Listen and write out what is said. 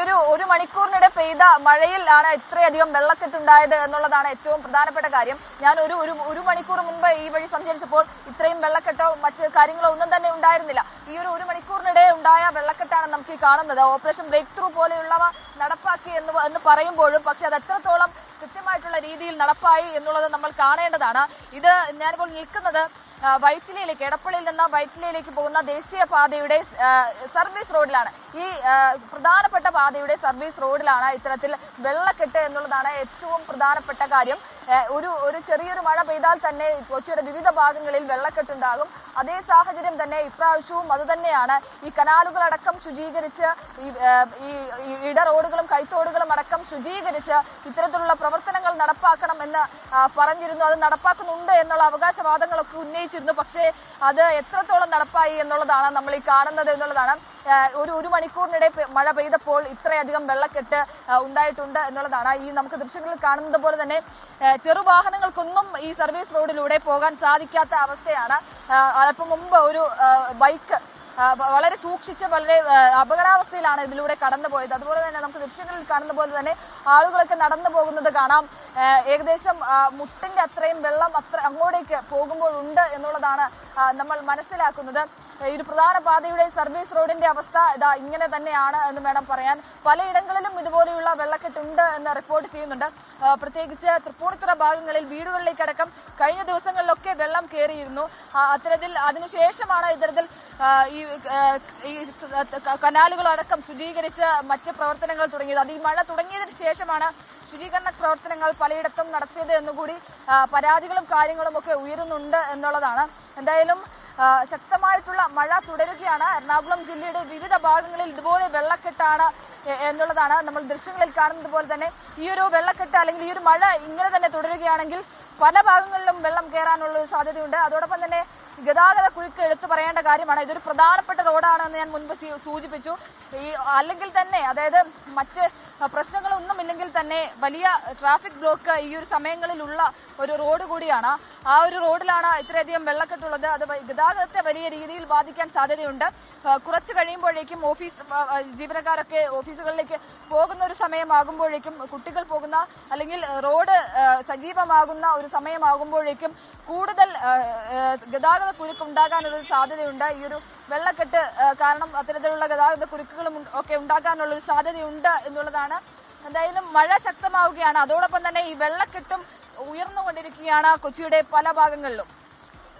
ഒരു മണിക്കൂറിനിടെ പെയ്ത മഴയിലാണ് ഇത്രയധികം വെള്ളക്കെട്ടുണ്ടായത് എന്നുള്ളതാണ് ഏറ്റവും പ്രധാനപ്പെട്ട കാര്യം. ഞാൻ ഒരു മണിക്കൂർ മുൻപ് ഈ വഴി സഞ്ചരിച്ചപ്പോൾ ഇത്രയും വെള്ളക്കെട്ടോ മറ്റ് കാര്യങ്ങളോ ഒന്നും തന്നെ ഉണ്ടായിരുന്നില്ല. ഈ ഒരു മണിക്കൂറിനിടെ ഉണ്ടായ വെള്ളക്കെട്ടാണ് നമുക്ക് ഈ കാണുന്നത്. ഓപ്പറേഷൻ ബ്രേക്ക് ത്രൂ പോലെയുള്ളവ നടപ്പാക്കി എന്ന് പറയുമ്പോഴും പക്ഷെ അത് എത്രത്തോളം കൃത്യമായിട്ടുള്ള രീതിയിൽ നടപ്പായി എന്നുള്ളത് നമ്മൾ കാണേണ്ടതാണ്. ഇത് ഞാനിപ്പോൾ നിൽക്കുന്നത് വൈറ്റിലയിലേക്ക്, എടപ്പള്ളിയിൽ നിന്ന് വൈറ്റിലയിലേക്ക് പോകുന്ന ദേശീയപാതയുടെ സർവീസ് റോഡിലാണ്. ഈ പ്രധാനപ്പെട്ട പാതയുടെ സർവീസ് റോഡിലാണ് ഇത്തരത്തിൽ വെള്ളക്കെട്ട് എന്നുള്ളതാണ് ഏറ്റവും പ്രധാനപ്പെട്ട കാര്യം. ഒരു ചെറിയൊരു മഴ പെയ്താൽ തന്നെ കൊച്ചിയുടെ വിവിധ ഭാഗങ്ങളിൽ വെള്ളക്കെട്ടുണ്ടാകും. അതേ സാഹചര്യം തന്നെ ഇപ്രാവശ്യവും അതുതന്നെയാണ്. ഈ കനാലുകളടക്കം ശുചീകരിച്ച് ഈ ഇട റോഡുകളും കൈത്തോടുകളും അടക്കം ശുചീകരിച്ച് ഇത്തരത്തിലുള്ള പ്രവർത്തനങ്ങൾ നടപ്പാക്കണം എന്ന് പറഞ്ഞിരുന്നു. അത് നടപ്പാക്കുന്നുണ്ട് എന്നുള്ള അവകാശവാദങ്ങളൊക്കെ ഉന്നയിച്ചിരുന്നു. പക്ഷേ അത് എത്രത്തോളം നടപ്പായി എന്നുള്ളതാണ് നമ്മൾ ഈ കാണുന്നത് എന്നുള്ളതാണ്. ഒരു മണിക്കൂറിനിടെ മഴ പെയ്തപ്പോൾ ഇത്രയധികം വെള്ളക്കെട്ട് ഉണ്ടായിട്ടുണ്ട് എന്നുള്ളതാണ്. ഈ നമുക്ക് ദൃശ്യങ്ങളിൽ കാണുന്നത് പോലെ തന്നെ ചെറുവാഹനങ്ങൾക്കൊന്നും ഈ സർവീസ് റോഡിലൂടെ പോകാൻ സാധിക്കാത്ത അവസ്ഥയാണ്. അല്പം മുമ്പ് ഒരു ബൈക്ക് വളരെ സൂക്ഷിച്ച് വളരെ അപകടാവസ്ഥയിലാണ് ഇതിലൂടെ കടന്നുപോയത്. അതുപോലെ തന്നെ നമുക്ക് ദൃശ്യങ്ങളിൽ കാണുന്ന പോലെ തന്നെ ആളുകളൊക്കെ നടന്നു പോകുന്നത് കാണാം. ഏകദേശം മുട്ടിന്റെ അത്രയും വെള്ളം അങ്ങോട്ടേക്ക് പോകുമ്പോൾ ഉണ്ട് എന്നുള്ളതാണ് നമ്മൾ മനസ്സിലാക്കുന്നത്. ഈ ഒരു പ്രധാന പാതയുടെ സർവീസ് റോഡിന്റെ അവസ്ഥ ഇതാ ഇങ്ങനെ തന്നെയാണ് എന്ന് വേണം പറയാൻ. പലയിടങ്ങളിലും ഇതുപോലെയുള്ള വെള്ളക്കെട്ടുണ്ട് എന്ന് റിപ്പോർട്ട് ചെയ്യുന്നുണ്ട്. പ്രത്യേകിച്ച് തൃപ്പൂണിത്തുറ ഭാഗങ്ങളിൽ വീടുകളിലേക്കടക്കം കഴിഞ്ഞ ദിവസങ്ങളിലൊക്കെ വെള്ളം കയറിയിരുന്നു. അത്തരത്തിൽ അതിനുശേഷമാണ് ഇത്തരത്തിൽ ഈ കനാലുകളടക്കം ശുചീകരിച്ച് മറ്റ് പ്രവർത്തനങ്ങൾ തുടങ്ങിയത്. അത് ഈ മഴ തുടങ്ങിയതിനു ശേഷമാണ് ശുചീകരണ പ്രവർത്തനങ്ങൾ പലയിടത്തും നടത്തിയത് എന്നുകൂടി പരാതികളും കാര്യങ്ങളും ഒക്കെ ഉയരുന്നുണ്ട് എന്നുള്ളതാണ്. എന്തായാലും ശക്തമായിട്ടുള്ള മഴ തുടരുകയാണ്. എറണാകുളം ജില്ലയുടെ വിവിധ ഭാഗങ്ങളിൽ ഇതുപോലെ വെള്ളക്കെട്ടാണ് എന്നുള്ളതാണ് നമ്മൾ ദൃശ്യങ്ങളിൽ കാണുന്നത് പോലെ തന്നെ. ഈ ഒരു വെള്ളക്കെട്ട് അല്ലെങ്കിൽ ഈ ഒരു മഴ ഇങ്ങനെ തന്നെ തുടരുകയാണെങ്കിൽ പല ഭാഗങ്ങളിലും വെള്ളം കയറാനുള്ള ഒരു സാധ്യതയുണ്ട്. അതോടൊപ്പം തന്നെ ഗതാഗത കുരുക്ക് എടുത്തു പറയേണ്ട കാര്യമാണ്. ഇതൊരു പ്രധാനപ്പെട്ട റോഡാണെന്ന് ഞാൻ മുൻപ് സൂചിപ്പിച്ചു. അല്ലെങ്കിൽ തന്നെ അതായത് മറ്റ് പ്രശ്നങ്ങളൊന്നും ഇല്ലെങ്കിൽ തന്നെ വലിയ ട്രാഫിക് ബ്ലോക്ക് ഈ ഒരു സമയങ്ങളിലുള്ള ഒരു റോഡ് കൂടിയാണ്. ആ ഒരു റോഡിലാണ് ഇത്രയധികം വെള്ളക്കെട്ടുള്ളത്. അത് ഗതാഗതത്തെ വലിയ രീതിയിൽ ബാധിക്കാൻ സാധ്യതയുണ്ട്. കുറച്ച് കഴിയുമ്പോഴേക്കും ഓഫീസ് ജീവനക്കാരൊക്കെ ഓഫീസുകളിലേക്ക് പോകുന്ന ഒരു സമയമാകുമ്പോഴേക്കും, കുട്ടികൾ പോകുന്ന അല്ലെങ്കിൽ റോഡ് സജീവമാകുന്ന ഒരു സമയമാകുമ്പോഴേക്കും കൂടുതൽ ഗതാഗത കുരുക്ക് ഉണ്ടാകാനുള്ള സാധ്യതയുണ്ട്. ഈ ഒരു വെള്ളക്കെട്ട് കാരണം അത്തരത്തിലുള്ള ഗതാഗത കുരുക്കുകളും ഒക്കെ ഉണ്ടാകാനുള്ള ഒരു സാധ്യതയുണ്ട് എന്നുള്ളതാണ്. എന്തായാലും മഴ ശക്തമാവുകയാണ്. അതോടൊപ്പം തന്നെ ഈ വെള്ളക്കെട്ടും ഉയർന്നുകൊണ്ടിരിക്കുകയാണ് കൊച്ചിയുടെ പല ഭാഗങ്ങളിലും.